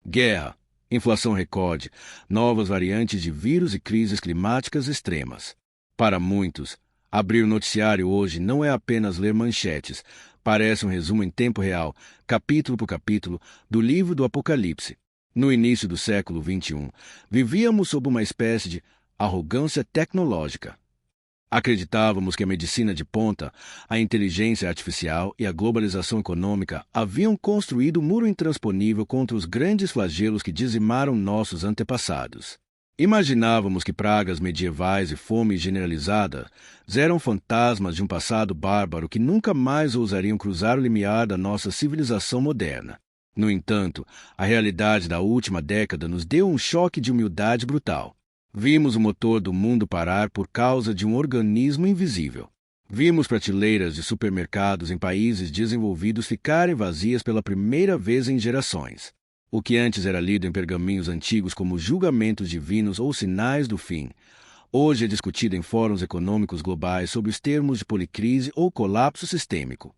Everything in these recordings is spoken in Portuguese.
Guerra, inflação recorde, novas variantes de vírus e crises climáticas extremas. Para muitos, abrir o noticiário hoje não é apenas ler manchetes, parece um resumo em tempo real, capítulo por capítulo, do livro do Apocalipse. No início do século XXI, vivíamos sob uma espécie de arrogância tecnológica. Acreditávamos que a medicina de ponta, a inteligência artificial e a globalização econômica haviam construído um muro intransponível contra os grandes flagelos que dizimaram nossos antepassados. Imaginávamos que pragas medievais e fome generalizada eram fantasmas de um passado bárbaro que nunca mais ousariam cruzar o limiar da nossa civilização moderna. No entanto, a realidade da última década nos deu um choque de humildade brutal. Vimos o motor do mundo parar por causa de um organismo invisível. Vimos prateleiras de supermercados em países desenvolvidos ficarem vazias pela primeira vez em gerações. O que antes era lido em pergaminhos antigos como julgamentos divinos ou sinais do fim, hoje é discutido em fóruns econômicos globais sob os termos de policrise ou colapso sistêmico.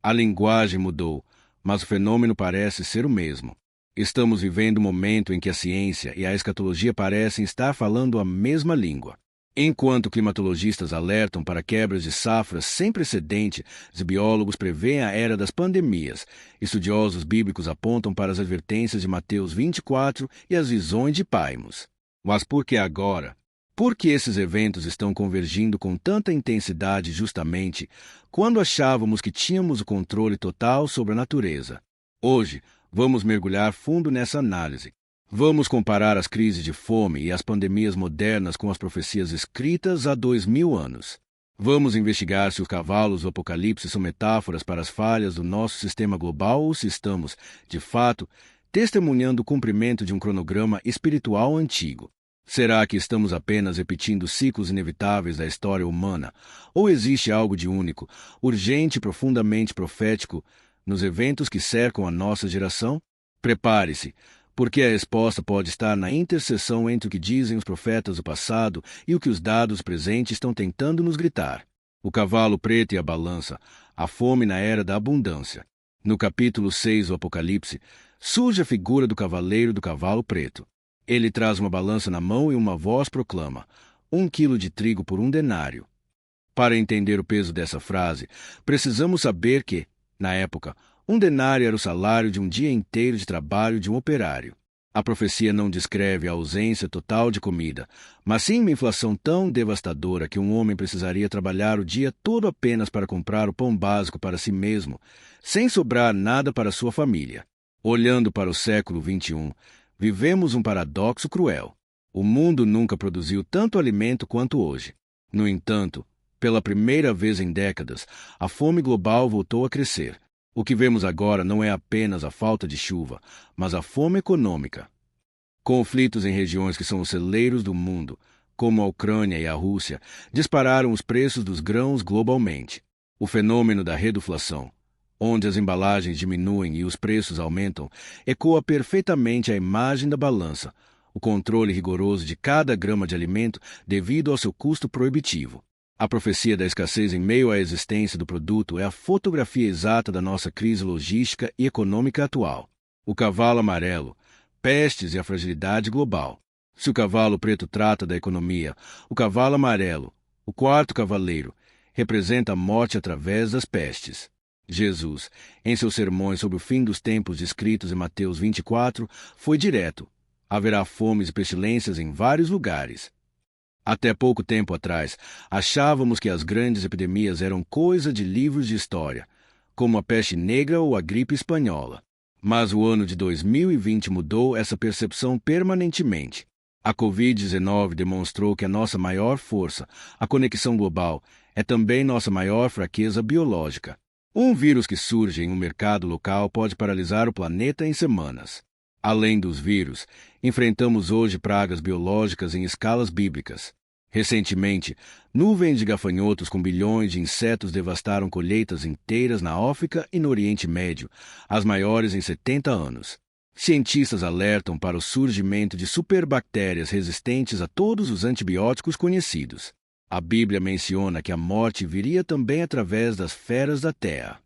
A linguagem mudou, mas o fenômeno parece ser o mesmo. Estamos vivendo um momento em que a ciência e a escatologia parecem estar falando a mesma língua. Enquanto climatologistas alertam para quebras de safras sem precedente, os biólogos preveem a era das pandemias. Estudiosos bíblicos apontam para as advertências de Mateus 24 e as visões de Paimos. Mas por que agora? Por que esses eventos estão convergindo com tanta intensidade justamente quando achávamos que tínhamos o controle total sobre a natureza? Hoje, vamos mergulhar fundo nessa análise. Vamos comparar as crises de fome e as pandemias modernas com as profecias escritas há 2000 anos. Vamos investigar se os cavalos do Apocalipse são metáforas para as falhas do nosso sistema global ou se estamos, de fato, testemunhando o cumprimento de um cronograma espiritual antigo. Será que estamos apenas repetindo ciclos inevitáveis da história humana? Ou existe algo de único, urgente e profundamente profético nos eventos que cercam a nossa geração? Prepare-se, porque a resposta pode estar na interseção entre o que dizem os profetas do passado e o que os dados presentes estão tentando nos gritar. O cavalo preto e a balança, a fome na era da abundância. No capítulo 6 do Apocalipse, surge a figura do cavaleiro do cavalo preto. Ele traz uma balança na mão e uma voz proclama: 1 quilo de trigo por 1 denário. Para entender o peso dessa frase, precisamos saber que, na época, 1 denário era o salário de um dia inteiro de trabalho de um operário. A profecia não descreve a ausência total de comida, mas sim uma inflação tão devastadora que um homem precisaria trabalhar o dia todo apenas para comprar o pão básico para si mesmo, sem sobrar nada para sua família. Olhando para o século XXI, vivemos um paradoxo cruel. O mundo nunca produziu tanto alimento quanto hoje. No entanto, pela primeira vez em décadas, a fome global voltou a crescer. O que vemos agora não é apenas a falta de chuva, mas a fome econômica. Conflitos em regiões que são os celeiros do mundo, como a Ucrânia e a Rússia, dispararam os preços dos grãos globalmente. O fenômeno da reduflação, onde as embalagens diminuem e os preços aumentam, ecoa perfeitamente a imagem da balança, o controle rigoroso de cada grama de alimento devido ao seu custo proibitivo. A profecia da escassez em meio à existência do produto é a fotografia exata da nossa crise logística e econômica atual. O cavalo amarelo, pestes e a fragilidade global. Se o cavalo preto trata da economia, o cavalo amarelo, o quarto cavaleiro, representa a morte através das pestes. Jesus, em seus sermões sobre o fim dos tempos descritos em Mateus 24, foi direto: haverá fomes e pestilências em vários lugares. Até pouco tempo atrás, achávamos que as grandes epidemias eram coisa de livros de história, como a peste negra ou a gripe espanhola. Mas o ano de 2020 mudou essa percepção permanentemente. A Covid-19 demonstrou que a nossa maior força, a conexão global, é também nossa maior fraqueza biológica. Um vírus que surge em um mercado local pode paralisar o planeta em semanas. Além dos vírus, enfrentamos hoje pragas biológicas em escalas bíblicas. Recentemente, nuvens de gafanhotos com bilhões de insetos devastaram colheitas inteiras na África e no Oriente Médio, as maiores em 70 anos. Cientistas alertam para o surgimento de superbactérias resistentes a todos os antibióticos conhecidos. A Bíblia menciona que a morte viria também através das feras da terra.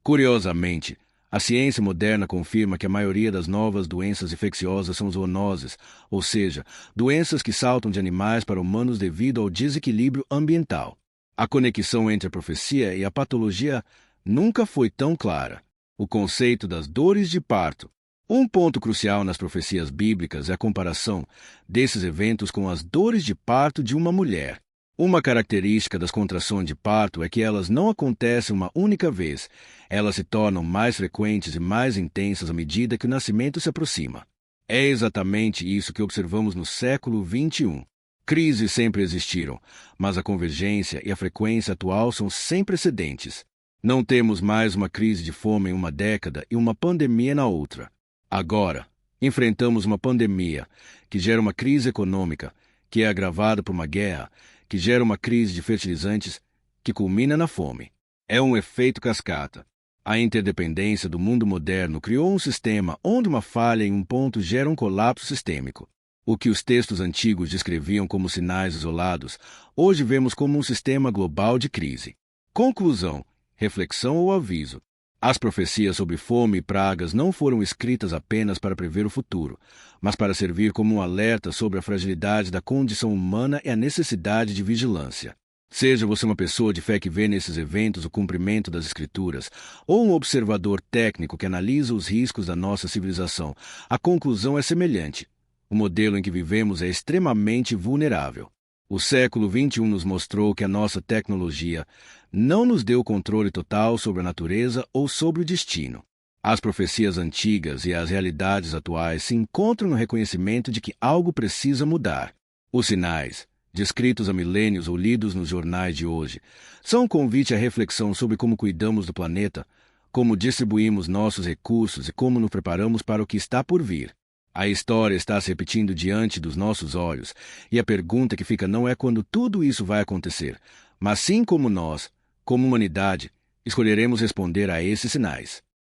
Curiosamente, A ciência moderna confirma que a maioria das novas doenças infecciosas são zoonoses, ou seja, doenças que saltam de animais para humanos devido ao desequilíbrio ambiental. A conexão entre a profecia e a patologia nunca foi tão clara. O conceito das dores de parto. Um ponto crucial nas profecias bíblicas é a comparação desses eventos com as dores de parto de uma mulher. Uma característica das contrações de parto é que elas não acontecem uma única vez. Elas se tornam mais frequentes e mais intensas à medida que o nascimento se aproxima. É exatamente isso que observamos no século XXI. Crises sempre existiram, mas a convergência e a frequência atual são sem precedentes. Não temos mais uma crise de fome em uma década e uma pandemia na outra. Agora, enfrentamos uma pandemia que gera uma crise econômica, que é agravada por uma guerra, que gera uma crise de fertilizantes, que culmina na fome. É um efeito cascata. A interdependência do mundo moderno criou um sistema onde uma falha em um ponto gera um colapso sistêmico. O que os textos antigos descreviam como sinais isolados, hoje vemos como um sistema global de crise. Conclusão, reflexão ou aviso. As profecias sobre fome e pragas não foram escritas apenas para prever o futuro, mas para servir como um alerta sobre a fragilidade da condição humana e a necessidade de vigilância. Seja você uma pessoa de fé que vê nesses eventos o cumprimento das Escrituras, ou um observador técnico que analisa os riscos da nossa civilização, a conclusão é semelhante. O modelo em que vivemos é extremamente vulnerável. O século XXI nos mostrou que a nossa tecnologia não nos deu controle total sobre a natureza ou sobre o destino. As profecias antigas e as realidades atuais se encontram no reconhecimento de que algo precisa mudar. Os sinais, descritos há milênios ou lidos nos jornais de hoje, são um convite à reflexão sobre como cuidamos do planeta, como distribuímos nossos recursos e como nos preparamos para o que está por vir. A história está se repetindo diante dos nossos olhos, e a pergunta que fica não é quando tudo isso vai acontecer, mas sim como nós, como humanidade, escolheremos responder a esses sinais.